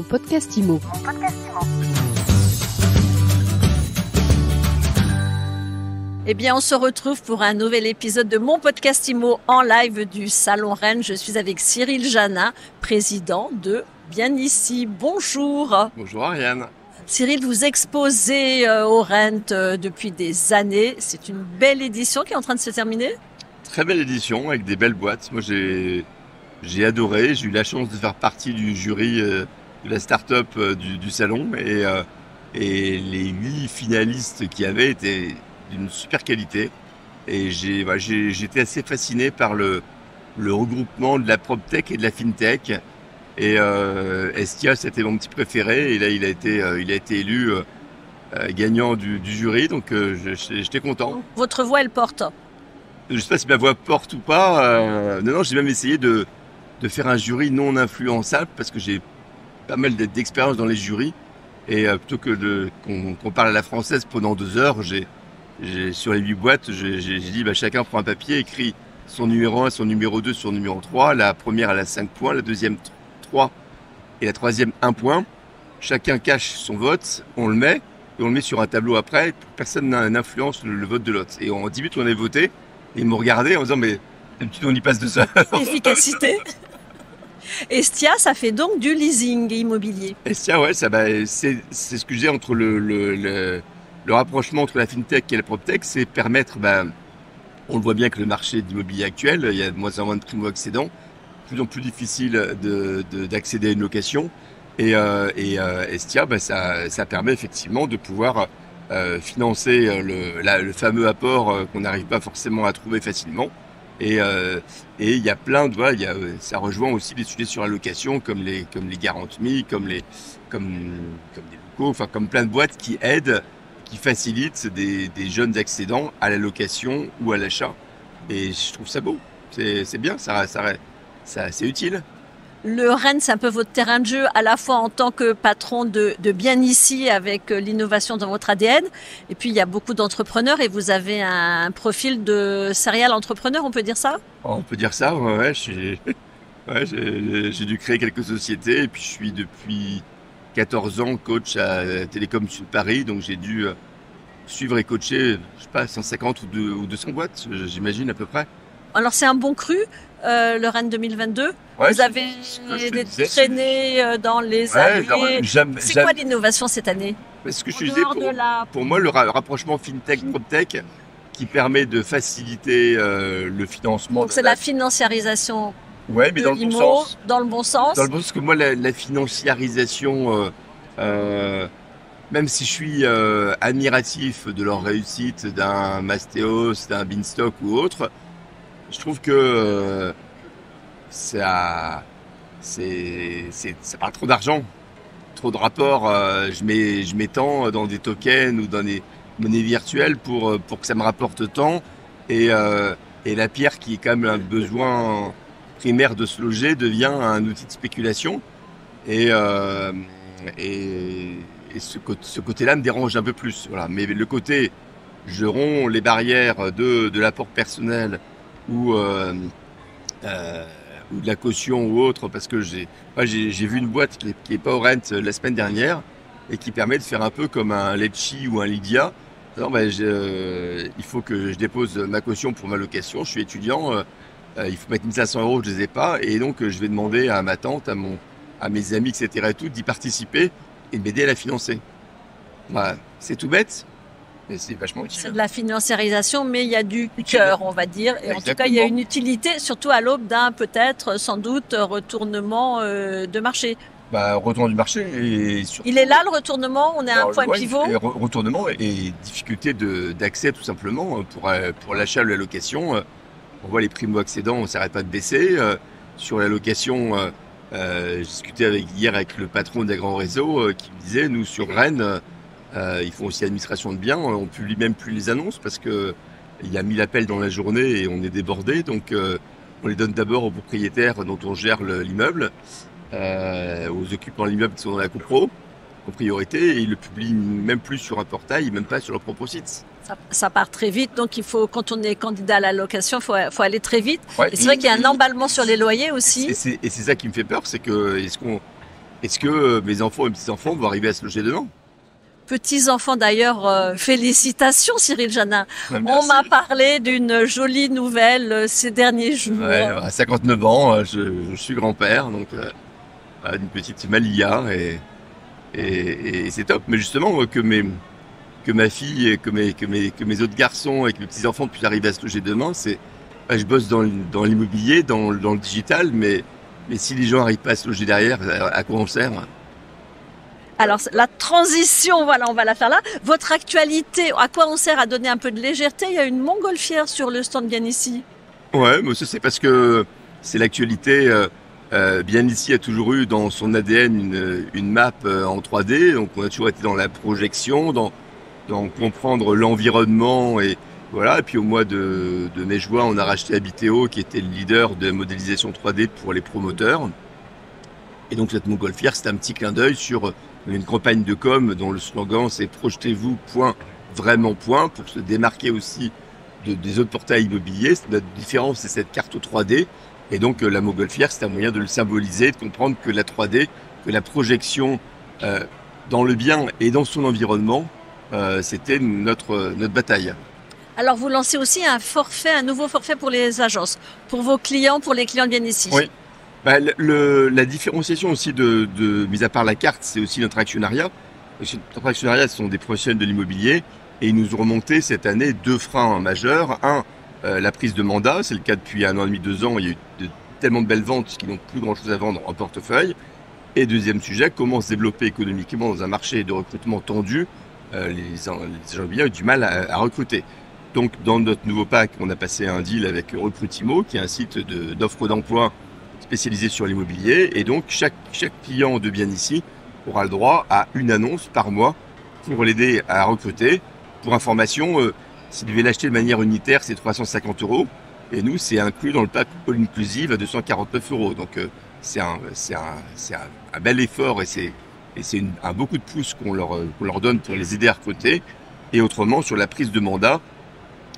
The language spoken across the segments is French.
Mon podcast IMO. Eh bien, on se retrouve pour un nouvel épisode de mon podcast IMO en live du Salon Rennes. Je suis avec Cyril Janin, président de Bien Ici. Bonjour. Bonjour Ariane. Cyril, vous exposez au Rennes depuis des années. C'est une belle édition qui est en train de se terminer. Très belle édition avec des belles boîtes. Moi, j'ai adoré. J'ai eu la chance de faire partie du jury de la start-up du salon et les 8 finalistes qu'il y avait étaient d'une super qualité. Et j'étais assez fasciné par le regroupement de la PropTech et de la FinTech. Et Estia, c'était mon petit préféré. Et là, il a été élu gagnant du jury. Donc, j'étais content. Votre voix, elle porte. Je ne sais pas si ma voix porte ou pas. Non, j'ai même essayé de faire un jury non influençable parce que j'ai pas mal d'expérience dans les jurys. Et plutôt que qu'on parle à la française pendant 2 heures, sur les 8 boîtes, j'ai dit chacun prend un papier, écrit son numéro 1, son numéro 2, son numéro 3. La première, elle a 5 points, la deuxième 3 et la troisième 1 point. Chacun cache son vote, on le met et on le met sur un tableau après. Personne n'influence le vote de l'autre. Et en 10 minutes, on avait voté. Et ils m'ont regardé en disant mais d'habitude on y passe 2 heures. Efficacité. Estia, ça fait donc du leasing immobilier. Estia, ouais, c'est ce que j'ai entre le rapprochement entre la FinTech et la PropTech, c'est permettre, on le voit bien que le marché d'immobilier actuel, il y a de moins en moins de primo-accédants, de plus en plus difficile d'accéder à une location. Et Estia, ça permet effectivement de pouvoir financer le fameux apport qu'on n'arrive pas forcément à trouver facilement. Et il y a plein de ça rejoint aussi les sujets sur la location comme les garanties, comme des locaux, enfin comme plein de boîtes qui aident, qui facilitent des jeunes accédants à la location ou à l'achat. Et je trouve ça beau, c'est bien, c'est utile. Le Rennes, c'est un peu votre terrain de jeu, à la fois en tant que patron de Bien Ici, avec l'innovation dans votre ADN. Et puis, il y a beaucoup d'entrepreneurs et vous avez un profil de serial entrepreneur, on peut dire ça ? On peut dire ça, ouais. J'ai dû créer quelques sociétés et puis je suis depuis 14 ans coach à Télécom Sud Paris. Donc, j'ai dû suivre et coacher, 150 ou 200 boîtes, j'imagine à peu près. Alors, c'est un bon cru, le Rennes 2022. Ouais, vous avez traîné dans les années. C'est quoi l'innovation cette année ? Ce que je disais, pour moi, le rapprochement FinTech-PropTech qui permet de faciliter le financement. Donc, c'est la financiarisation. Oui, mais dans le bon sens. Dans le bon sens. Dans le bon sens, que moi, la financiarisation, même si je suis admiratif de leur réussite, d'un Mastéos, d'un Beanstalk ou autre, je trouve que ça parle trop d'argent, trop de rapports. Je m'étends dans des tokens ou dans des monnaies virtuelles pour que ça me rapporte tant. Et la pierre, qui est quand même un besoin primaire de se loger, devient un outil de spéculation. Et ce côté-là me dérange un peu plus. Voilà. Mais le côté, je romps les barrières de l'apport personnel ou de la caution ou autre, parce que j'ai vu une boîte qui est pas au Rennes la semaine dernière et qui permet de faire un peu comme un Lecci ou un Lydia. Alors, il faut que je dépose ma caution pour ma location, je suis étudiant, il faut mettre 1500 €, je les ai pas, et donc je vais demander à ma tante, à mes amis, etc. et tout, d'y participer et de m'aider à la financer. Voilà. C'est tout bête, mais c'est vachement utile. C'est de la financiarisation, mais il y a du cœur, on va dire. Et exactement. En tout cas, il y a une utilité, surtout à l'aube d'un peut-être, sans doute, retournement de marché. Retournement du marché. Et surtout, il est là, le retournement, on est à un point pivot. Retournement et difficulté d'accès, tout simplement, pour l'achat ou la location. On voit les primo-accédants, on ne s'arrête pas de baisser. Sur la location, j'ai discuté hier avec le patron d'un grand réseau qui me disait, nous, sur Rennes, ils font aussi administration de biens, on publie même plus les annonces parce que il y a 1000 appels dans la journée et on est débordé, donc on les donne d'abord aux propriétaires dont on gère l'immeuble, aux occupants de l'immeuble qui sont dans la copriorité, et ils le publient même plus sur un portail, même pas sur leur propre site. Ça part très vite, donc il faut, quand on est candidat à la location, faut aller très vite. Ouais, et c'est vrai qu'il y a un emballement sur les loyers aussi. Et c'est ça qui me fait peur, c'est que est-ce que mes enfants et mes petits-enfants vont arriver à se loger demain? Petits-enfants d'ailleurs, félicitations Cyril Janin. Ouais, On merci. m'a parlé d'une jolie nouvelle ces derniers jours. Ouais, à 59 ans, je suis grand-père, donc voilà, d'une petite Malia et c'est top. Mais justement, que ma fille et que mes autres garçons et que mes petits-enfants puissent arriver à se loger demain, je bosse dans l'immobilier, dans le digital, mais si les gens n'arrivent pas à se loger derrière, à quoi on sert? Alors la transition, voilà, on va la faire là. Votre actualité, à quoi on sert à donner un peu de légèreté? Il y a une montgolfière sur le stand bien ici. Ouais, mais ça c'est parce que c'est l'actualité. Bien ici a toujours eu dans son ADN une map en 3D, donc on a toujours été dans la projection, dans comprendre l'environnement et voilà. Et puis au mois de mai-juin, on a racheté Habiteo, qui était le leader de la modélisation 3D pour les promoteurs. Et donc cette montgolfière, c'est un petit clin d'œil sur une campagne de com dont le slogan c'est projetez-vous, point, vraiment, point, pour se démarquer aussi des autres portails immobiliers. Notre différence, c'est cette carte 3D. Et donc la montgolfière, c'est un moyen de le symboliser, de comprendre que la 3D, que la projection dans le bien et dans son environnement, c'était notre bataille. Alors vous lancez aussi un nouveau forfait pour les agences, pour vos clients, pour les clients de bien ici. Oui. Bah, la différenciation aussi mis à part la carte, c'est aussi notre actionnariat. Notre actionnariat, ce sont des professionnels de l'immobilier et ils nous ont remonté cette année 2 freins majeurs. Un, la prise de mandat, c'est le cas depuis 1 an et demi, 2 ans. Il y a eu tellement de belles ventes qu'ils n'ont plus grand chose à vendre en portefeuille. Et deuxième sujet, comment se développer économiquement dans un marché de recrutement tendu. Les agents immobiliers ont du mal à recruter. Donc, dans notre nouveau pack, on a passé un deal avec Recrutimo, qui est un site d'offres d'emploi spécialisé sur l'immobilier. Et donc, chaque client de bien ici aura le droit à une annonce par mois pour l'aider à recruter. Pour information, s'il devait l'acheter de manière unitaire, c'est 350 €. Et nous, c'est inclus dans le pack All Inclusive à 249 €. Donc, c'est un bel effort et c'est un beaucoup de pouces qu'on leur donne pour les aider à recruter. Et autrement, sur la prise de mandat,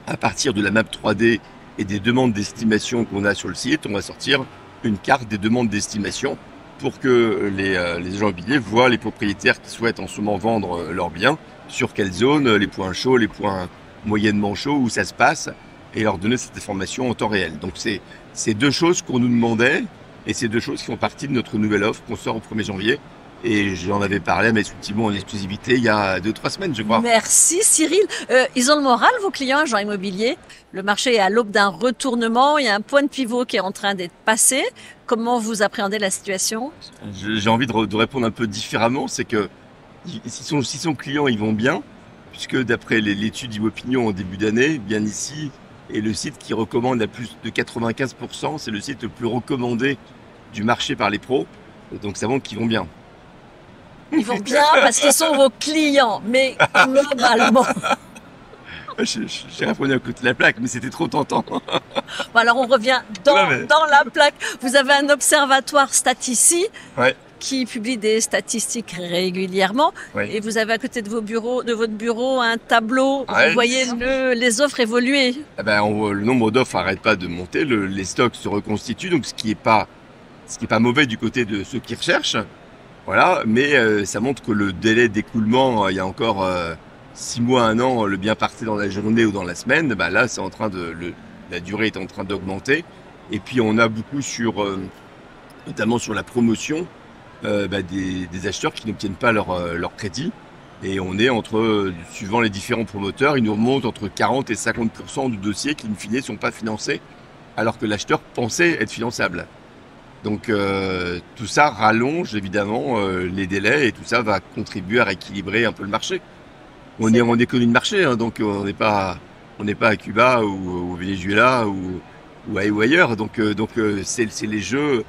à partir de la map 3D et des demandes d'estimation qu'on a sur le site, on va sortir une carte des demandes d'estimation pour que les agents immobiliers voient les propriétaires qui souhaitent en ce moment vendre leurs biens, sur quelle zone, les points chauds, les points moyennement chauds, où ça se passe, et leur donner cette information en temps réel. Donc c'est 2 choses qu'on nous demandait, et c'est 2 choses qui font partie de notre nouvelle offre qu'on sort au 1er janvier. Et j'en avais parlé à mes Ultimo en exclusivité il y a 2-3 semaines, je crois. Merci Cyril. Ils ont le moral, vos clients, agents immobiliers. Le marché est à l'aube d'un retournement. Il y a un point de pivot qui est en train d'être passé. Comment vous appréhendez la situation? J'ai envie de répondre un peu différemment. C'est que si son client, ils vont bien, puisque d'après l'étude Imopinion en début d'année, bien ici, est le site qui recommande à plus de 95%. C'est le site le plus recommandé du marché par les pros. Donc ça montre qu'ils vont bien. Ils vont bien parce qu'ils sont vos clients, mais globalement. J'ai répondu à côté de la plaque, mais c'était trop tentant. Bon, alors on revient dans la plaque. Vous avez un observatoire Statici qui publie des statistiques régulièrement. Et vous avez à côté de votre bureau un tableau où vous voyez les offres évoluer. Le nombre d'offres n'arrête pas de monter, les stocks se reconstituent, donc ce qui est pas mauvais du côté de ceux qui recherchent. Voilà, mais ça montre que le délai d'écoulement, il y a encore 6 mois, 1 an, le bien partait dans la journée ou dans la semaine. Là, c'est la durée est en train d'augmenter. Et puis, on a beaucoup notamment sur la promotion, des acheteurs qui n'obtiennent pas leur crédit. Et on est suivant les différents promoteurs, ils nous remontent entre 40 et 50% de dossiers qui, in fine, ne sont pas financés, alors que l'acheteur pensait être finançable. Donc tout ça rallonge évidemment les délais et tout ça va contribuer à rééquilibrer un peu le marché. On est en économie de marché, hein, donc on n'est pas à Cuba ou au Venezuela ou ailleurs. Donc c'est les jeux.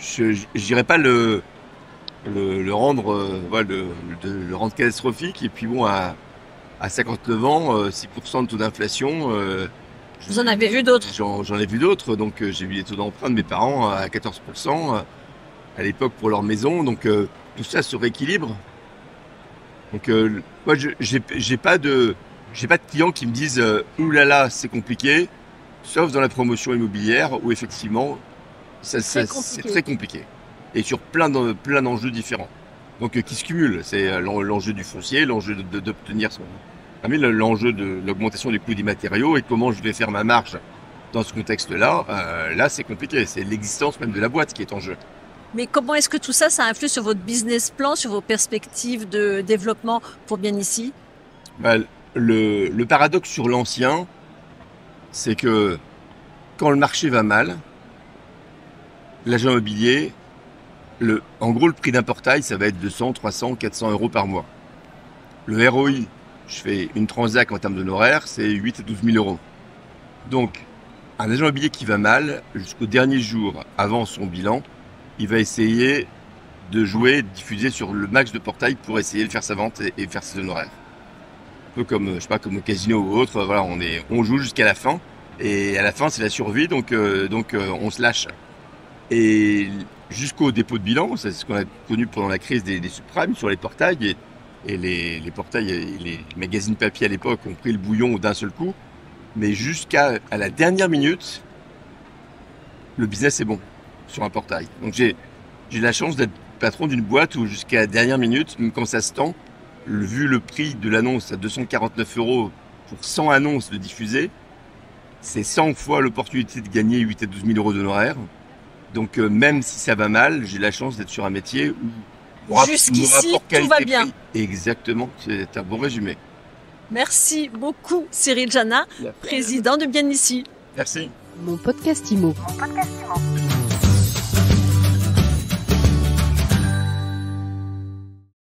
Je dirais pas le rendre catastrophique. Et puis bon, à 59 ans, 6% de taux d'inflation. Vous en avez vu d'autres? J'en ai vu d'autres, donc j'ai vu les taux d'emprunt de mes parents à 14% à l'époque pour leur maison, donc tout ça se rééquilibre. Donc moi j'ai pas de clients qui me disent ouh là là c'est compliqué, sauf dans la promotion immobilière où effectivement c'est très compliqué. et sur plein d'enjeux différents. Donc qui se cumulent. C'est l'enjeu du foncier, l'enjeu d'obtenir son... l'enjeu de l'augmentation du coût des matériaux et comment je vais faire ma marge dans ce contexte-là. Là, c'est compliqué. C'est l'existence même de la boîte qui est en jeu. Mais comment est-ce que tout ça, ça influe sur votre business plan, sur vos perspectives de développement pour Bien Ici? Le paradoxe sur l'ancien, c'est que quand le marché va mal, l'agent immobilier, en gros, le prix d'un portail, ça va être 200, 300, 400 euros par mois. Le ROI, je fais une transac en termes d'honoraires, c'est 8 à 12 000 euros. Donc, un agent immobilier qui va mal, jusqu'au dernier jour avant son bilan, il va essayer de jouer, de diffuser sur le max de portails pour essayer de faire sa vente et faire ses honoraires. Un peu comme, je sais pas, comme au casino ou autre, voilà, on joue jusqu'à la fin. Et à la fin, c'est la survie, donc on se lâche. Et jusqu'au dépôt de bilan, c'est ce qu'on a connu pendant la crise des subprimes sur les portails. Et les portails et les magazines papier à l'époque ont pris le bouillon d'un seul coup. Mais jusqu'à la dernière minute, le business est bon sur un portail. Donc j'ai la chance d'être patron d'une boîte où jusqu'à la dernière minute, même quand ça se tend, vu le prix de l'annonce à 249 euros pour 100 annonces de diffusées, c'est 100 fois l'opportunité de gagner 8 à 12 000 euros d'honoraires. Donc même si ça va mal, j'ai la chance d'être sur un métier où jusqu'ici tout va bien. Exactement, c'est un bon résumé. Merci beaucoup Cyril Jana, président de Bien Ici. Merci. Mon podcast IMO.